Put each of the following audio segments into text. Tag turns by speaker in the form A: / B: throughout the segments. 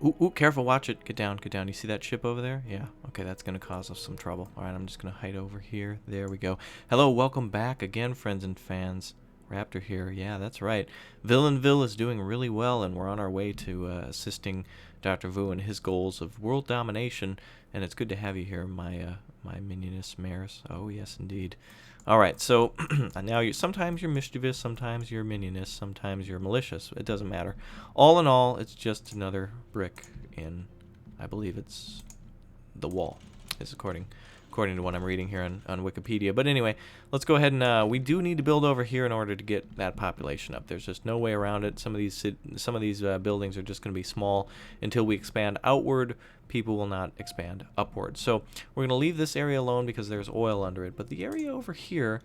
A: Ooh, ooh, careful, watch it. Get down, get down. You see that ship over there? Yeah. Okay, that's going to cause us some trouble. All right, I'm just going to hide over here. There we go. Hello, welcome back again, friends and fans. Raptor here. Yeah, that's right. Villainville is doing really well, and we're on our way to assisting Dr. Vu in his goals of world domination. And it's good to have you here, my minioness mares. Oh, yes, indeed. All right, so now sometimes you're mischievous, sometimes you're minioness, sometimes you're malicious. It doesn't matter. All in all, it's just another brick in, I believe it's the wall, is according to what I'm reading here on Wikipedia. But anyway, let's go ahead and we do need to build over here in order to get that population up. There's just no way around it. Some of these buildings are just going to be small until we expand outward. People will not expand upward. So we're going to leave this area alone because there's oil under it. But the area over here,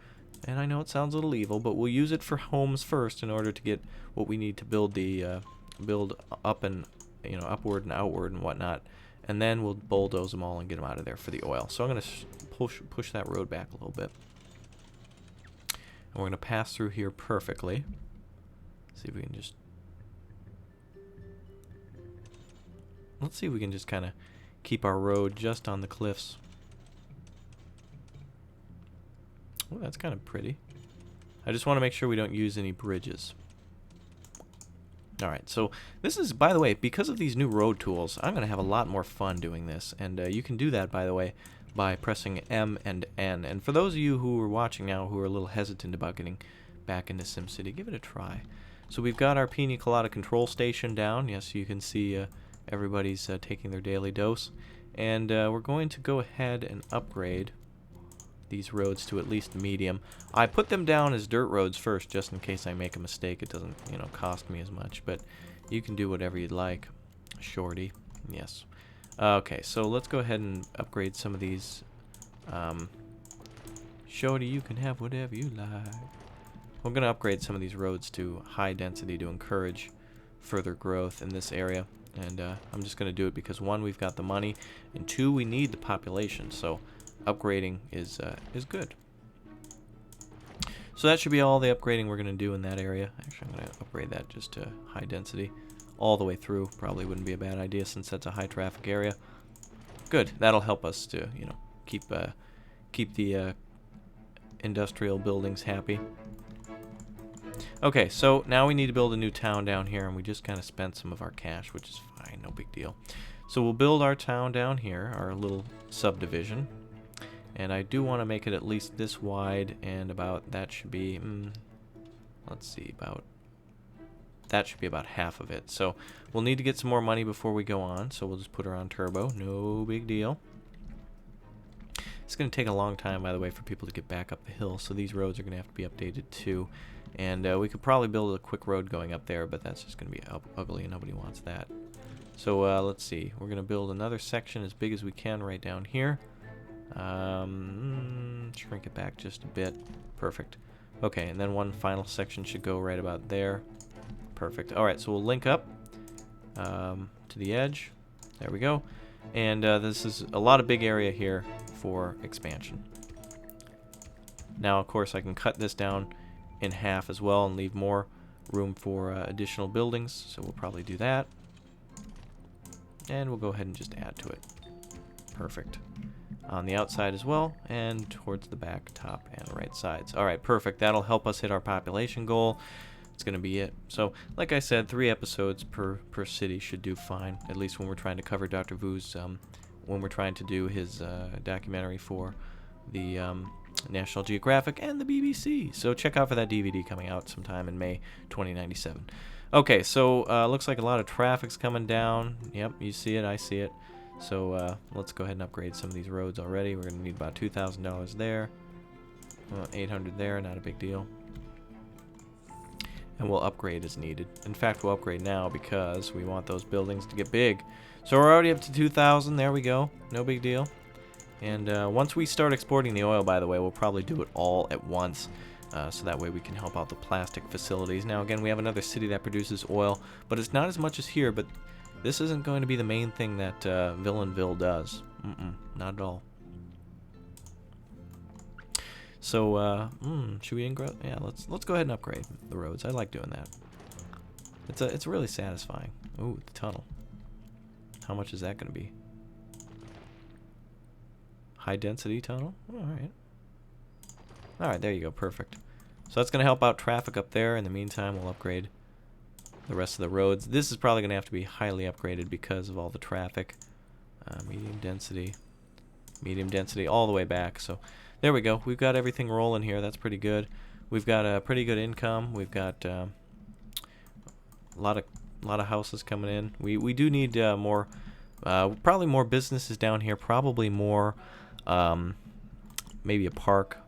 A: and I know it sounds a little evil, but we'll use it for homes first in order to get what we need to build the build up and upward and outward and whatnot. And then we'll bulldoze them all and get them out of there for the oil. So I'm going to push that road back a little bit. And we're going to pass through here perfectly. See if we can just... Let's see if we can just kind of keep our road just on the cliffs. Oh, that's kind of pretty. I just want to make sure we don't use any bridges. Alright, so this is, by the way, because of these new road tools, I'm going to have a lot more fun doing this. And you can do that, by the way, by pressing M and N. And for those of you who are watching now who are a little hesitant about getting back into SimCity, give it a try. So we've got our Pina Colada control station down. Yes, you can see everybody's taking their daily dose. And we're going to go ahead and upgrade these roads to at least medium. I put them down as dirt roads first just in case I make a mistake. It doesn't, cost me as much, but you can do whatever you'd like. Shorty. Yes. Okay, so let's go ahead and upgrade some of these. Shorty, you can have whatever you like. We're going to upgrade some of these roads to high density to encourage further growth in this area. And I'm just going to do it because, one, we've got the money, and two, we need the population. So upgrading is good. So that should be all the upgrading we're going to do in that area. Actually, I'm going to upgrade that just to high density all the way through. Probably wouldn't be a bad idea since that's a high traffic area. Good. That'll help us to, keep the industrial buildings happy. Okay, so now we need to build a new town down here, and we just kind of spent some of our cash, which is fine, no big deal. So we'll build our town down here, our little subdivision. And I do want to make it at least this wide, and about that should be, let's see, that should be about half of it. So we'll need to get some more money before we go on, so we'll just put her on turbo, no big deal. It's going to take a long time, by the way, for people to get back up the hill, so these roads are going to have to be updated too. And we could probably build a quick road going up there, but that's just going to be ugly, and nobody wants that. So let's see, we're going to build another section as big as we can right down here. Shrink it back just a bit. Perfect. Okay, and then one final section should go right about there. Perfect. Alright, so we'll link up to the edge. There we go. And this is a lot of big area here for expansion. Now, of course, I can cut this down in half as well and leave more room for additional buildings. So we'll probably do that. And we'll go ahead and just add to it. Perfect. On the outside as well, and towards the back, top, and right sides. Alright, perfect. That'll help us hit our population goal. It's going to be it. So, like I said, 3 episodes per city should do fine, at least when we're trying to cover Dr. Vu's, when we're trying to do his documentary for the National Geographic and the BBC. So check out for that DVD coming out sometime in May 2097. Okay, so looks like a lot of traffic's coming down. Yep, you see it, I see it. So let's go ahead and upgrade some of these roads already. We're going to need about $2,000 there. $800 there, not a big deal. And we'll upgrade as needed. In fact, we'll upgrade now because we want those buildings to get big. So we're already up to 2,000. There we go. No big deal. And once we start exporting the oil, by the way, we'll probably do it all at once. So that way we can help out the plastic facilities. Now, again, we have another city that produces oil, but it's not as much as here, but this isn't going to be the main thing that Villainville does. Not at all. So, should we engrow? Yeah, let's go ahead and upgrade the roads. I like doing that. It's really satisfying. Ooh, the tunnel. How much is that going to be? High density tunnel? Alright. Alright, there you go. Perfect. So that's going to help out traffic up there. In the meantime, we'll upgrade the rest of the roads. This is probably going to have to be highly upgraded because of all the traffic. Medium density all the way back. So there we go. We've got everything rolling here. That's pretty good. We've got a pretty good income. We've got a lot of houses coming in. We do need more, probably more businesses down here. Probably more, maybe a park.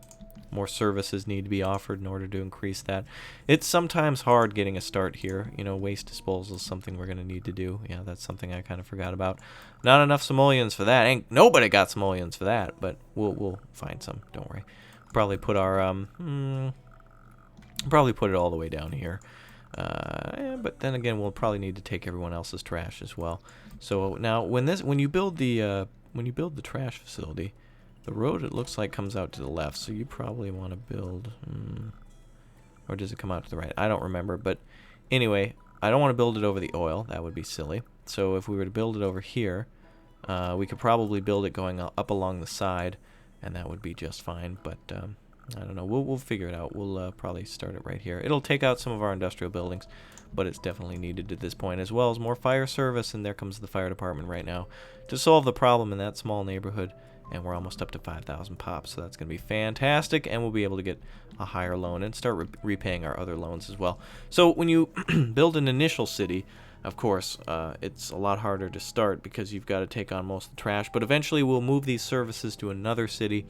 A: More services need to be offered in order to increase that. It's sometimes hard getting a start here. You know, waste disposal is something we're going to need to do. Yeah, that's something I kind of forgot about. Not enough simoleons for that. Ain't nobody got simoleons for that, but we'll find some. Don't worry. Probably put our probably put it all the way down here. But then again, we'll probably need to take everyone else's trash as well. So now, when you build the trash facility, the road, it looks like, comes out to the left, so you probably want to build... or does it come out to the right? I don't remember, but anyway, I don't want to build it over the oil. That would be silly. So if we were to build it over here, we could probably build it going up along the side, and that would be just fine, but I don't know. We'll figure it out. We'll probably start it right here. It'll take out some of our industrial buildings, but it's definitely needed at this point, as well as more fire service, and there comes the fire department right now to solve the problem in that small neighborhood. And we're almost up to 5,000 pops, so that's going to be fantastic, and we'll be able to get a higher loan and start repaying our other loans as well. So when you build an initial city, of course, it's a lot harder to start because you've got to take on most of the trash, but eventually we'll move these services to another city,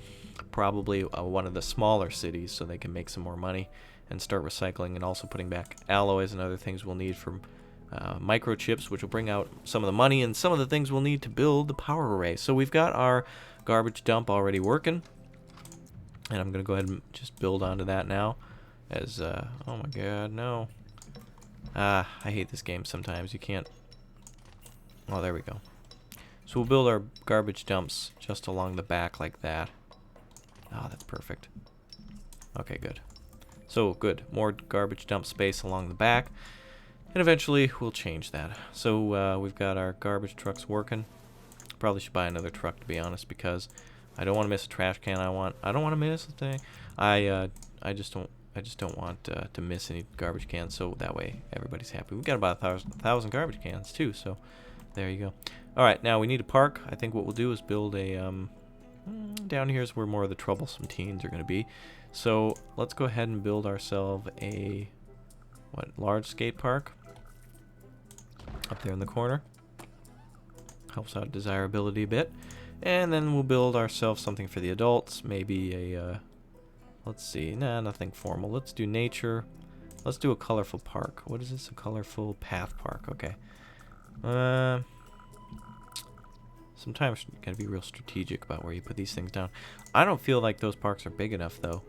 A: probably one of the smaller cities, so they can make some more money and start recycling and also putting back alloys and other things we'll need from microchips, which will bring out some of the money and some of the things we'll need to build the power array. So we've got our garbage dump already working, and I'm gonna go ahead and just build onto that now as oh my god, no. I hate this game sometimes. You can't... Oh, there we go. So we'll build our garbage dumps just along the back like that. Oh, that's perfect. Okay, good. So good, more garbage dump space along the back, and eventually we'll change that. So we've got our garbage trucks working. Probably should buy another truck, to be honest, because I don't want to miss a trash can. I don't want to miss a thing. I just don't want to miss any garbage cans, so that way everybody's happy. We've got about 1,000 garbage cans too, so there you go. All right, now we need a park. I think what we'll do is build a down here is where more of the troublesome teens are going to be. So let's go ahead and build ourselves a large skate park up there in the corner. Helps out desirability a bit. And then we'll build ourselves something for the adults. Maybe a, let's see, nothing formal. Let's do nature. Let's do a colorful park. What is this? A colorful path park. Okay. Sometimes you gotta be real strategic about where you put these things down. I don't feel like those parks are big enough, though.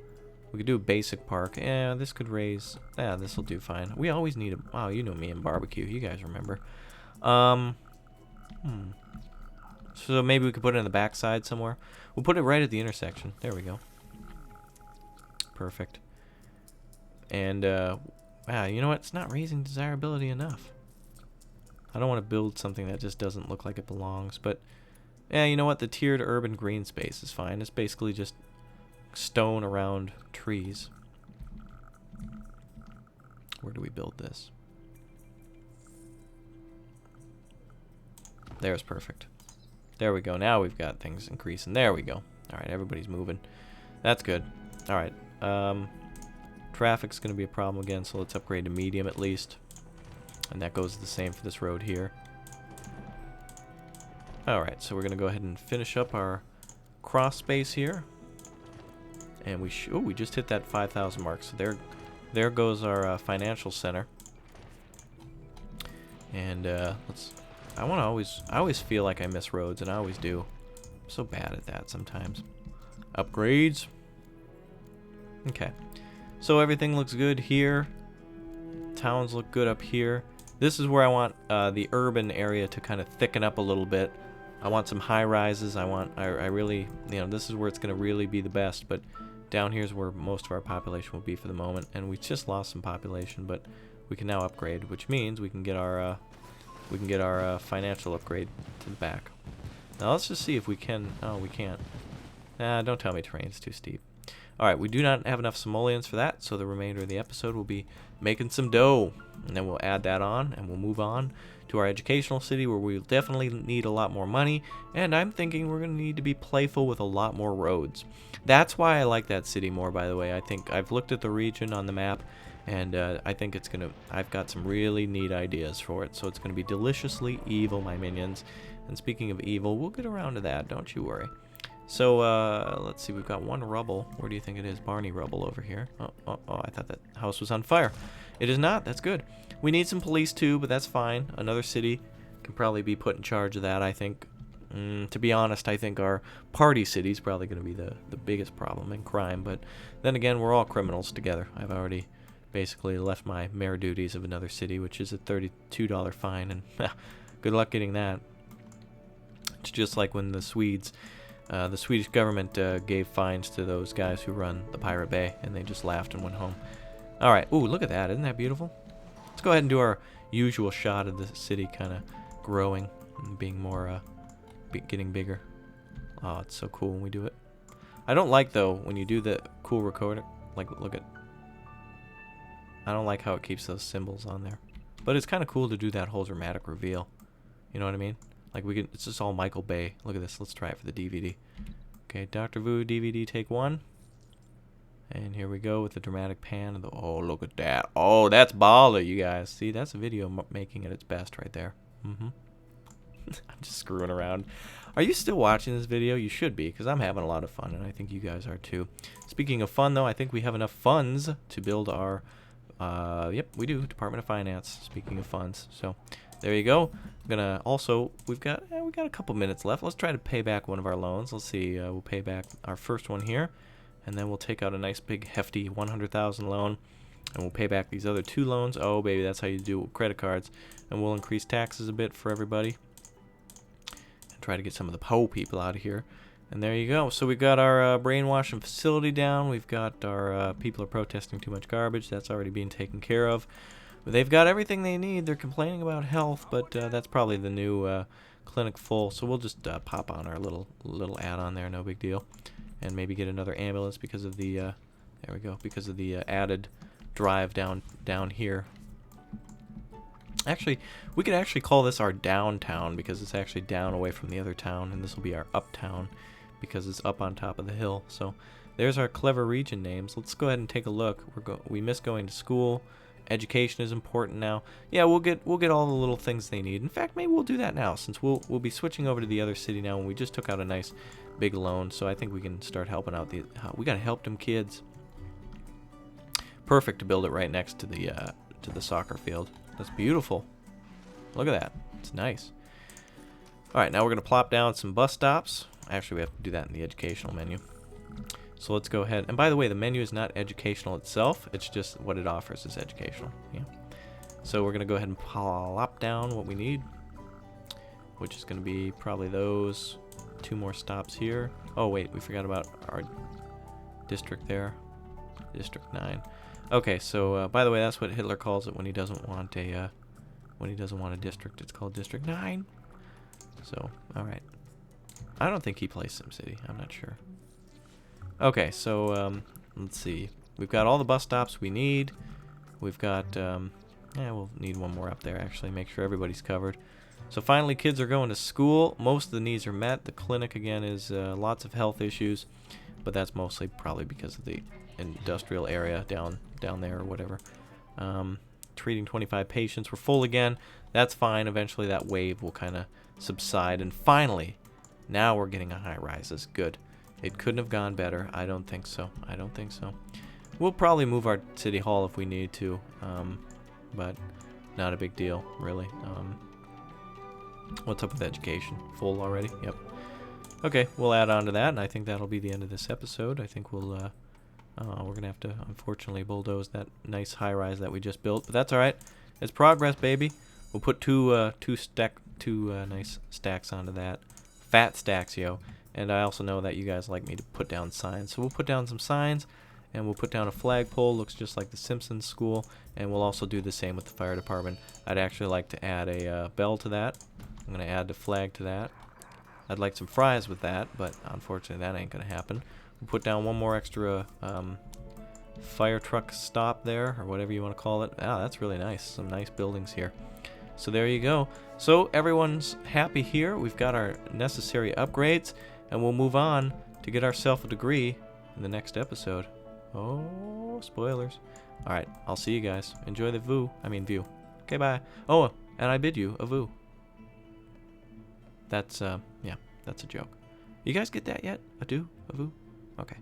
A: We could do a basic park. Yeah, this could raise... Yeah, this will do fine. We always need a... Wow, you know me and barbecue. You guys remember. So maybe we could put it on the back side somewhere. We'll put it right at the intersection. There we go. Perfect. And, wow, you know what? It's not raising desirability enough. I don't want to build something that just doesn't look like it belongs, but... Yeah, you know what? The tiered urban green space is fine. It's basically just stone around trees. Where do we build this? There's perfect. There we go. Now we've got things increasing. There we go. Alright, everybody's moving. That's good. Alright. Traffic's going to be a problem again, so let's upgrade to medium at least. And that goes the same for this road here. Alright, so we're going to go ahead and finish up our cross space here. And we just hit that 5,000 mark. So there goes our financial center. And I always feel like I miss roads, and I always do. I'm so bad at that sometimes. Upgrades. Okay. So everything looks good here. Towns look good up here. This is where I want the urban area to kind of thicken up a little bit. I want some high rises. I really, this is where it's going to really be the best, but down here's where most of our population will be for the moment, and we just lost some population, but we can now upgrade, which means we can get our we can get our financial upgrade to the back. Now let's just see if we can. Oh, we can't. Nah, don't tell me terrain's too steep. Alright, we do not have enough simoleons for that, so the remainder of the episode will be making some dough. And then we'll add that on, and we'll move on to our educational city, where we'll definitely need a lot more money. And I'm thinking we're going to need to be playful with a lot more roads. That's why I like that city more, by the way. I think I've looked at the region on the map, and I think it's going to... I've got some really neat ideas for it. So it's going to be deliciously evil, my minions. And speaking of evil, we'll get around to that, don't you worry. So, let's see, we've got one rubble. Where do you think it is? Barney rubble over here. Oh, I thought that house was on fire. It is not. That's good. We need some police too, but that's fine. Another city can probably be put in charge of that, I think. To be honest, I think our party city is probably going to be the biggest problem in crime. But then again, we're all criminals together. I've already basically left my mayor duties of another city, which is a $32 fine, and good luck getting that. It's just like when the Swedish government gave fines to those guys who run the Pirate Bay, and they just laughed and went home. All right. Ooh, look at that. Isn't that beautiful? Let's go ahead and do our usual shot of the city kind of growing and being more, getting bigger. Oh, it's so cool when we do it. I don't like, though, when you do the cool recorder. Like, look at... I don't like how it keeps those symbols on there. But it's kind of cool to do that whole dramatic reveal. You know what I mean? Like, we can... It's just all Michael Bay. Look at this. Let's try it for the DVD. Okay, Dr. Vu DVD take 1. And here we go with the dramatic pan of the... Oh, look at that. Oh, that's baller, you guys. See, that's a video making at its best right there. I'm just screwing around. Are you still watching this video? You should be, because I'm having a lot of fun, and I think you guys are too. Speaking of fun, though, I think we have enough funds to build our... yep, we do. Department of Finance, speaking of funds. So, there you go. I'm gonna also... we got a couple minutes left. Let's try to pay back one of our loans. Let's see. We'll pay back our first one here. And then we'll take out a nice big hefty 100,000 loan, and we'll pay back these other 2 loans. Oh baby, that's how you do it with credit cards. And we'll increase taxes a bit for everybody, and try to get some of the po people out of here. And there you go. So we've got our brainwashing facility down. We've got our people are protesting too much garbage. That's already being taken care of. But they've got everything they need. They're complaining about health, but that's probably the new clinic full. So we'll just pop on our little add-on there. No big deal. And maybe get another ambulance because of the there we go, because of the added drive down here. Actually, we could actually call this our downtown, because it's actually down away from the other town, and this will be our uptown because it's up on top of the hill. So there's our clever region names. Let's go ahead and take a look. We miss going to school. Education is important now. Yeah, we'll get all the little things they need. In fact, maybe we'll do that now, since we'll be switching over to the other city now, and we just took out a nice big loan. So I think we can start helping out we gotta help them kids. Perfect to build it right next to the soccer field. That's beautiful. Look at that. It's nice. All right, now we're gonna plop down some bus stops. Actually, we have to do that in the educational menu. So let's go ahead. And by the way, the menu is not educational itself. It's just what it offers is educational. Yeah. So we're going to go ahead and plop down what we need, which is going to be probably those 2 more stops here. Oh, wait. We forgot about our district there. District 9. Okay, so by the way, that's what Hitler calls it when he doesn't want a district. It's called District 9. So, all right. I don't think he plays SimCity. I'm not sure. Okay, so let's see. We've got all the bus stops we need. We've got, yeah, we'll need one more up there, actually, make sure everybody's covered. So finally, kids are going to school. Most of the needs are met. The clinic, again, is lots of health issues, but that's mostly probably because of the industrial area down there or whatever. Treating 25 patients. We're full again. That's fine. Eventually, that wave will kind of subside. And finally, now we're getting a high-rises. Good. It couldn't have gone better. I don't think so. I don't think so. We'll probably move our city hall if we need to, but not a big deal, really. What's up with education? Full already? Yep. Okay, we'll add on to that, and I think that'll be the end of this episode. I think we're gonna have to, unfortunately, bulldoze that nice high-rise that we just built, but that's all right. It's progress, baby. We'll put two nice stacks onto that. Fat stacks, yo. And I also know that you guys like me to put down signs, so we'll put down some signs, and we'll put down a flagpole. Looks just like the Simpsons school, and we'll also do the same with the fire department. I'd actually like to add a bell to that. I'm going to add the flag to that. I'd like some fries with that, but unfortunately that ain't going to happen. We'll put down one more extra fire truck stop there, or whatever you want to call it. Ah, that's really nice. Some nice buildings here. So there you go. So everyone's happy here. We've got our necessary upgrades, and we'll move on to get ourselves a degree in the next episode. Oh, spoilers. Alright, I'll see you guys. Enjoy the view. Okay, bye. Oh, and I bid you a view. That's, yeah, that's a joke. You guys get that yet? A view? Okay.